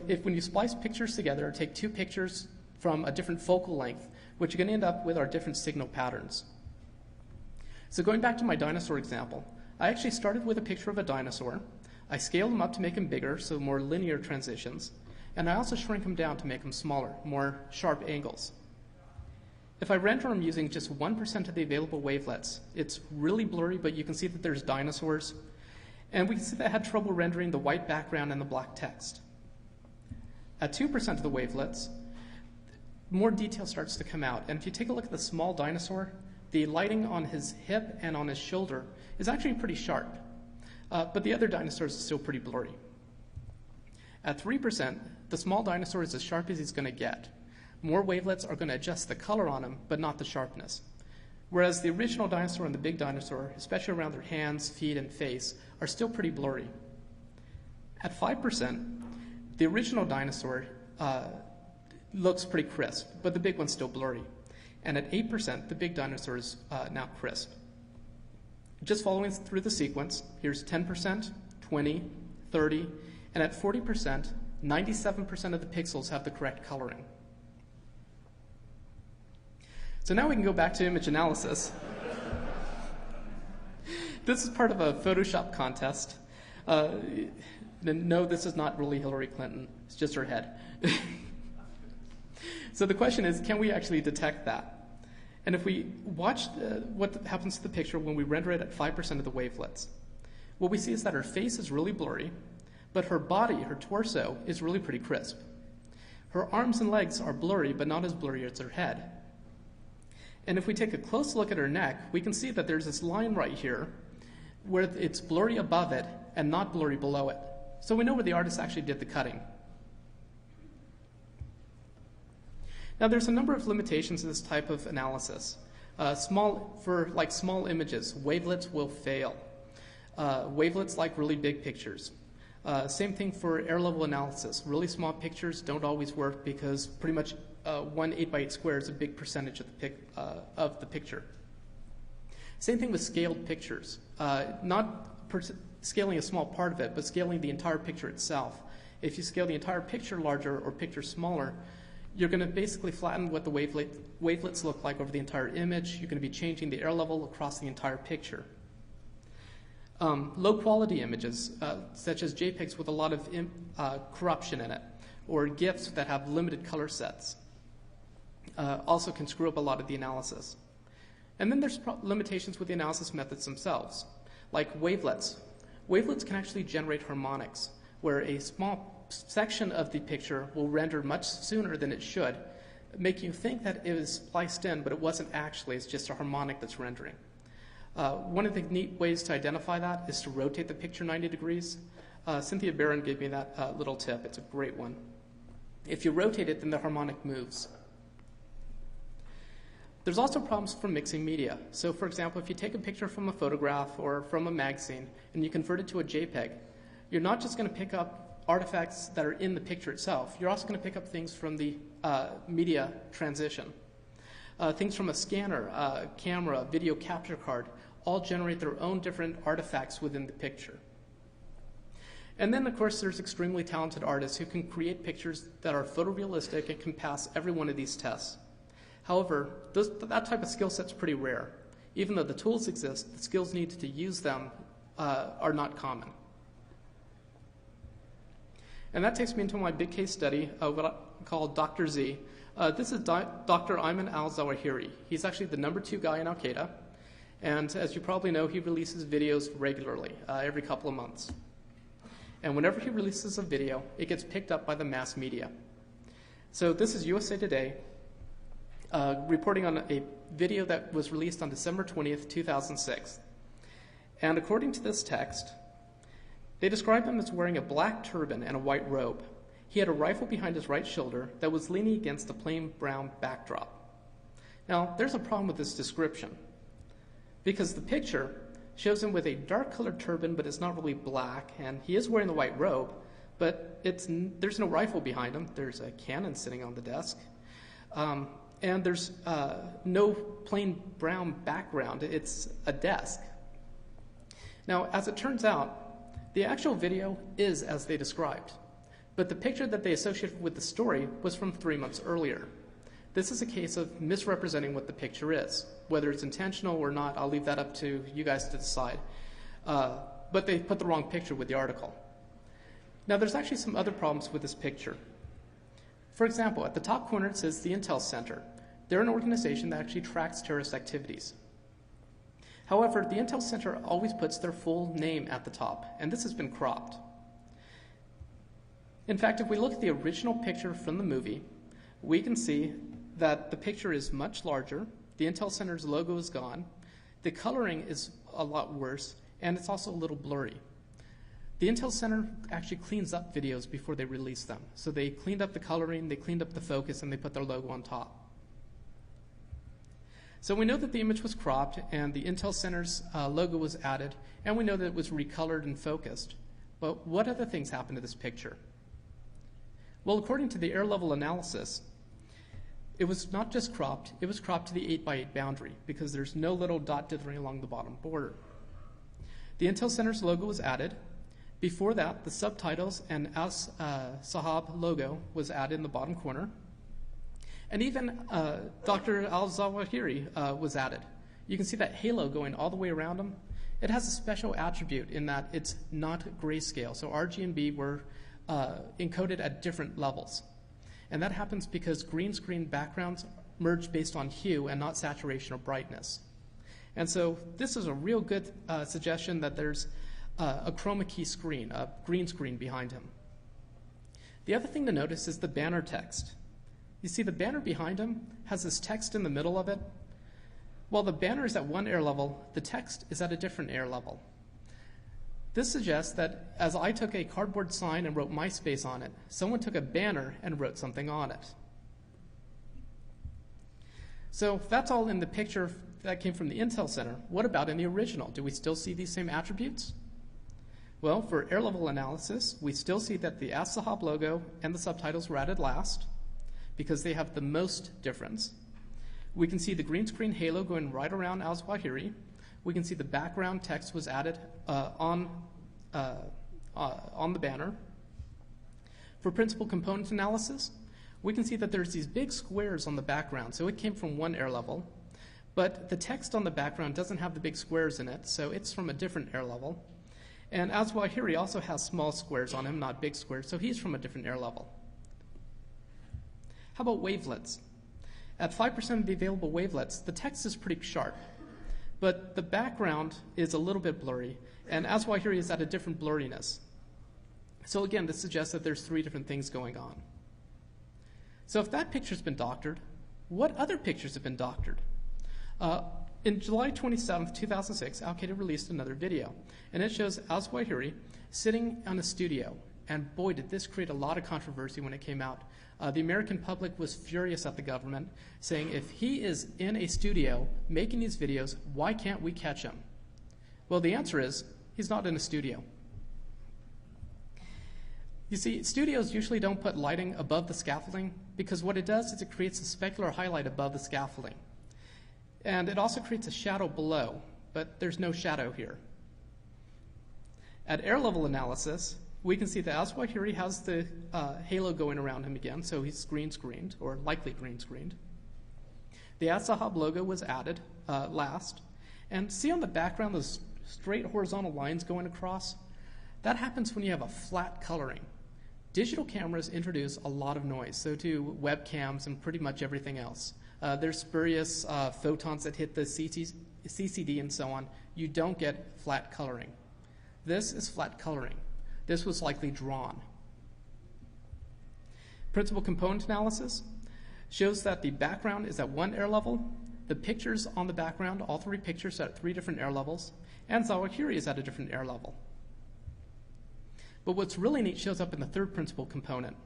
If when you splice pictures together, take two pictures from a different focal length, what you're going to end up with are different signal patterns. So going back to my dinosaur example, I actually started with a picture of a dinosaur. I scaled him up to make him bigger, so more linear transitions, and I also shrank him down to make him smaller, more sharp angles. If I render him using just 1% of the available wavelets, it's really blurry, but you can see that there's dinosaurs, and we can see that I had trouble rendering the white background and the black text. At 2% of the wavelets, more detail starts to come out. And if you take a look at the small dinosaur, the lighting on his hip and on his shoulder is actually pretty sharp. But the other dinosaurs are still pretty blurry. At 3%, the small dinosaur is as sharp as he's going to get. More wavelets are going to adjust the color on him, but not the sharpness. Whereas the original dinosaur and the big dinosaur, especially around their hands, feet, and face, are still pretty blurry. At 5%, the original dinosaur looks pretty crisp, but the big one's still blurry. And at 8%, the big dinosaur is now crisp. Just following through the sequence, here's 10%, 20, 30, and at 40%, 97% of the pixels have the correct coloring. So now we can go back to image analysis. This is part of a Photoshop contest. No, this is not really Hillary Clinton. It's just her head. So the question is, can we actually detect that? And if we watch what happens to the picture when we render it at 5% of the wavelets, what we see is that her face is really blurry, but her body, her torso, is really pretty crisp. Her arms and legs are blurry, but not as blurry as her head. And if we take a close look at her neck, we can see that there's this line right here where it's blurry above it and not blurry below it. So we know where the artist actually did the cutting. Now there's a number of limitations to this type of analysis. For small images, wavelets will fail. Wavelets like really big pictures. Same thing for air level analysis. Really small pictures don't always work because pretty much 1 8x8 square is a big percentage of the picture. Same thing with scaled pictures. Not scaling a small part of it, but scaling the entire picture itself. If you scale the entire picture larger or picture smaller, you're going to basically flatten what the wavelets look like over the entire image. You're going to be changing the air level across the entire picture. Low quality images, such as JPEGs with a lot of corruption in it, or GIFs that have limited color sets, also can screw up a lot of the analysis. And then there's limitations with the analysis methods themselves, like wavelets. Wavelets can actually generate harmonics, where a small section of the picture will render much sooner than it should, making you think that it was spliced in, but it wasn't actually. It's just a harmonic that's rendering. One of the neat ways to identify that is to rotate the picture 90 degrees. Cynthia Barron gave me that little tip. It's a great one. If you rotate it, then the harmonic moves. There's also problems from mixing media. So for example, if you take a picture from a photograph or from a magazine and you convert it to a JPEG, you're not just going to pick up artifacts that are in the picture itself. You're also going to pick up things from the media transition. Things from a scanner, camera, video capture card, all generate their own different artifacts within the picture. And then, of course, there's extremely talented artists who can create pictures that are photorealistic and can pass every one of these tests. However, that type of skill set's pretty rare. Even though the tools exist, the skills needed to use them are not common. And that takes me into my big case study, what I call Dr. Z. This is Dr. Ayman al-Zawahiri. He's actually the #2 guy in Al-Qaeda. And as you probably know, he releases videos regularly, every couple of months. And whenever he releases a video, it gets picked up by the mass media. So this is USA Today, reporting on a video that was released on December 20th, 2006. And according to this text, they describe him as wearing a black turban and a white robe. He had a rifle behind his right shoulder that was leaning against a plain brown backdrop. Now, there's a problem with this description, because the picture shows him with a dark-colored turban, but it's not really black, and he is wearing the white robe, but there's no rifle behind him. There's a cannon sitting on the desk. And there's no plain brown background. It's a desk. Now, as it turns out, the actual video is as they described. but the picture that they associated with the story was from 3 months earlier. This is a case of misrepresenting what the picture is. Whether it's intentional or not, I'll leave that up to you guys to decide. But they put the wrong picture with the article. Now, there's actually some other problems with this picture. For example, at the top corner it says the Intel Center. They're an organization that actually tracks terrorist activities. However, the Intel Center always puts their full name at the top, and this has been cropped. In fact, if we look at the original picture from the movie, we can see that the picture is much larger, the Intel Center's logo is gone, the coloring is a lot worse, and it's also a little blurry. The Intel Center actually cleans up videos before they release them. So they cleaned up the coloring, they cleaned up the focus, and they put their logo on top. So we know that the image was cropped and the Intel Center's logo was added, and we know that it was recolored and focused. But what other things happened to this picture? Well, according to the air level analysis, it was not just cropped, it was cropped to the 8x8 boundary because there's no little dot dithering along the bottom border. The Intel Center's logo was added. Before that, the subtitles and As Sahab logo was added in the bottom corner. And even Dr. al-Zawahiri was added. You can see that halo going all the way around him. It has a special attribute in that it's not grayscale. So RG and B were encoded at different levels. And that happens because green screen backgrounds merge based on hue and not saturation or brightness. And so this is a real good suggestion that there's a chroma key screen, a green screen behind him. The other thing to notice is the banner text. You see the banner behind him has this text in the middle of it. While the banner is at one air level, the text is at a different air level. This suggests that as I took a cardboard sign and wrote MySpace on it, someone took a banner and wrote something on it. So that's all in the picture that came from the Intel Center. What about in the original? Do we still see these same attributes? Well, for air level analysis, we still see that the As Sahab logo and the subtitles were added last because they have the most difference. We can see the green screen halo going right around al-Zawahiri. We can see the background text was added on the banner. For principal component analysis, we can see that there's these big squares on the background, so it came from one air level. But the text on the background doesn't have the big squares in it, so it's from a different air level. And al-Zawahiri also has small squares on him, not big squares, so he's from a different air level. How about wavelets? At 5% of the available wavelets, the text is pretty sharp, but the background is a little bit blurry, and al-Zawahiri is at a different blurriness. So again, this suggests that there's 3 different things going on. So if that picture's been doctored, what other pictures have been doctored? In July 27, 2006, Al-Qaeda released another video, and it shows al-Zawahiri sitting on a studio, and boy, did this create a lot of controversy when it came out. The American public was furious at the government, saying if he is in a studio making these videos, why can't we catch him? Well, the answer is he's not in a studio. You see, studios usually don't put lighting above the scaffolding because what it does is it creates a specular highlight above the scaffolding. And it also creates a shadow below, but there's no shadow here. At air level analysis, we can see that al-Zawahiri has the halo going around him again, so he's green screened, or likely green screened. The As Sahab logo was added last. And see on the background those straight horizontal lines going across? That happens when you have a flat coloring. Digital cameras introduce a lot of noise, so do webcams and pretty much everything else. There's spurious photons that hit the CCD and so on. You don't get flat coloring. This is flat coloring. This was likely drawn. Principal component analysis shows that the background is at one air level, the pictures on the background, all 3 pictures are at 3 different air levels, and Zawahiri is at a different air level. But what's really neat shows up in the 3rd principal component.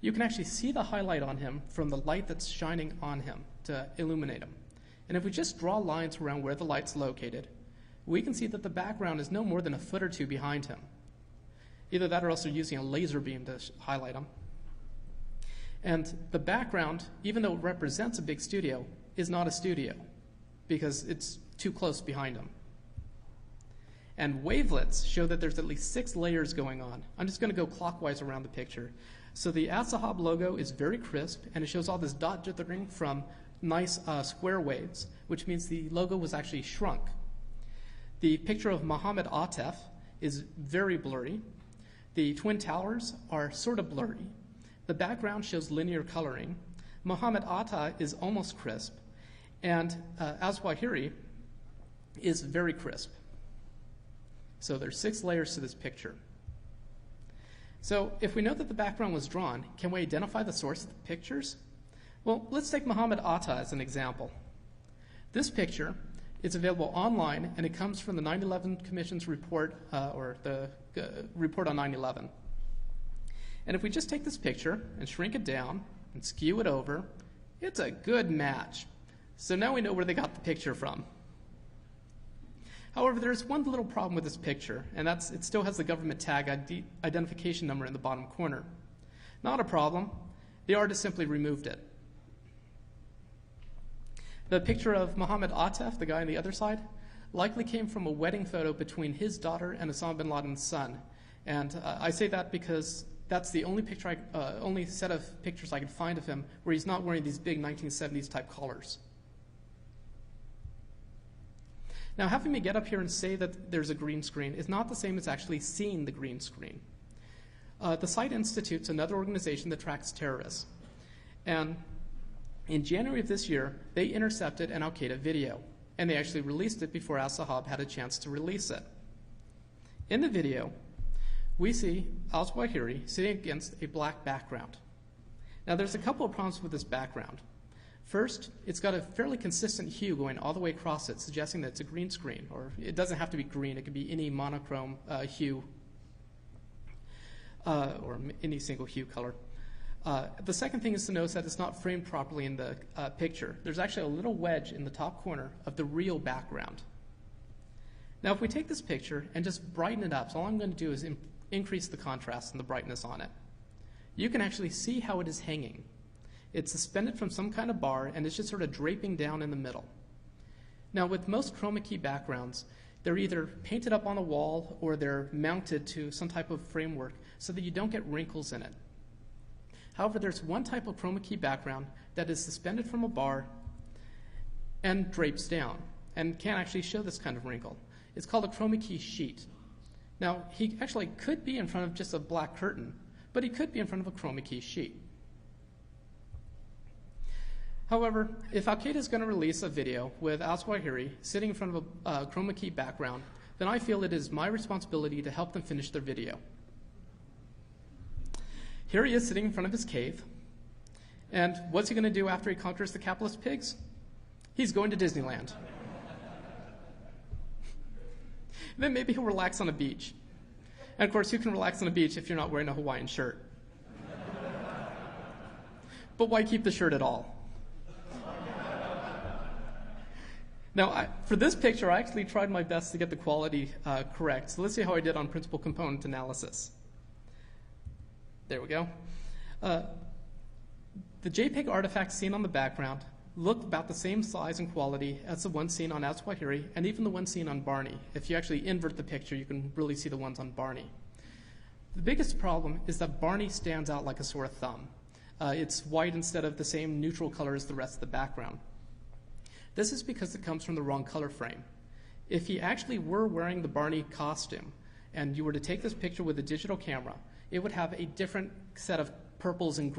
You can actually see the highlight on him from the light that's shining on him to illuminate him. And if we just draw lines around where the light's located, we can see that the background is no more than a foot or 2 behind him. Either that or else they're using a laser beam to highlight him. And the background, even though it represents a big studio, is not a studio because it's too close behind him. And wavelets show that there's at least 6 layers going on. I'm just going to go clockwise around the picture. So the Assahab logo is very crisp, and it shows all this dot dithering from nice square waves, which means the logo was actually shrunk. The picture of Mohammed Atef is very blurry. The Twin Towers are sort of blurry. The background shows linear coloring. Mohammed Atta is almost crisp, and Azwahiri is very crisp. So there's 6 layers to this picture. So if we know that the background was drawn, can we identify the source of the pictures? Well, let's take Mohammed Atta as an example. This picture is available online, and it comes from the 9/11 Commission's report, or the report on 9/11. And if we just take this picture and shrink it down and skew it over, it's a good match. So now we know where they got the picture from. However, there's one little problem with this picture, and that's it still has the government tag identification number in the bottom corner. Not a problem. The artist simply removed it. The picture of Mohammed Atef, the guy on the other side, likely came from a wedding photo between his daughter and Osama bin Laden's son. And I say that because that's the only picture, only set of pictures I could find of him where he's not wearing these big 1970s type collars. Now, having me get up here and say that there's a green screen is not the same as actually seeing the green screen. The Site Institute's another organization that tracks terrorists. And in January of this year, they intercepted an Al-Qaeda video, and they actually released it before Assahab had a chance to release it. In the video, we see al-Zawahiri sitting against a black background. Now, there's a couple of problems with this background. First, it's got a fairly consistent hue going all the way across it, suggesting that it's a green screen, or it doesn't have to be green, it could be any monochrome hue, or any single hue color. The second thing is to notice that it's not framed properly in the picture. There's actually a little wedge in the top corner of the real background. Now, if we take this picture and just brighten it up, so all I'm going to do is increase the contrast and the brightness on it, you can actually see how it is hanging. It's suspended from some kind of bar, and it's just sort of draping down in the middle. Now, with most chroma key backgrounds, they're either painted up on the wall or they're mounted to some type of framework so that you don't get wrinkles in it. However, there's one type of chroma key background that is suspended from a bar and drapes down and can actually show this kind of wrinkle. It's called a chroma key sheet. Now, he actually could be in front of just a black curtain, but he could be in front of a chroma key sheet. However, if Al-Qaeda is going to release a video with al-Zawahiri sitting in front of a chroma key background, then I feel it is my responsibility to help them finish their video. Here he is sitting in front of his cave, and what's he going to do after he conquers the capitalist pigs? He's going to Disneyland. Then maybe he'll relax on a beach. And of course, you can relax on a beach if you're not wearing a Hawaiian shirt. But why keep the shirt at all? Now, for this picture, I actually tried my best to get the quality correct. So let's see how I did on principal component analysis. There we go. The JPEG artifacts seen on the background look about the same size and quality as the one seen on al-Zawahiri and even the one seen on Barney. If you actually invert the picture, you can really see the ones on Barney. The biggest problem is that Barney stands out like a sore thumb. It's white instead of the same neutral color as the rest of the background. This is because it comes from the wrong color frame. If he actually were wearing the Barney costume and you were to take this picture with a digital camera, it would have a different set of purples and greens.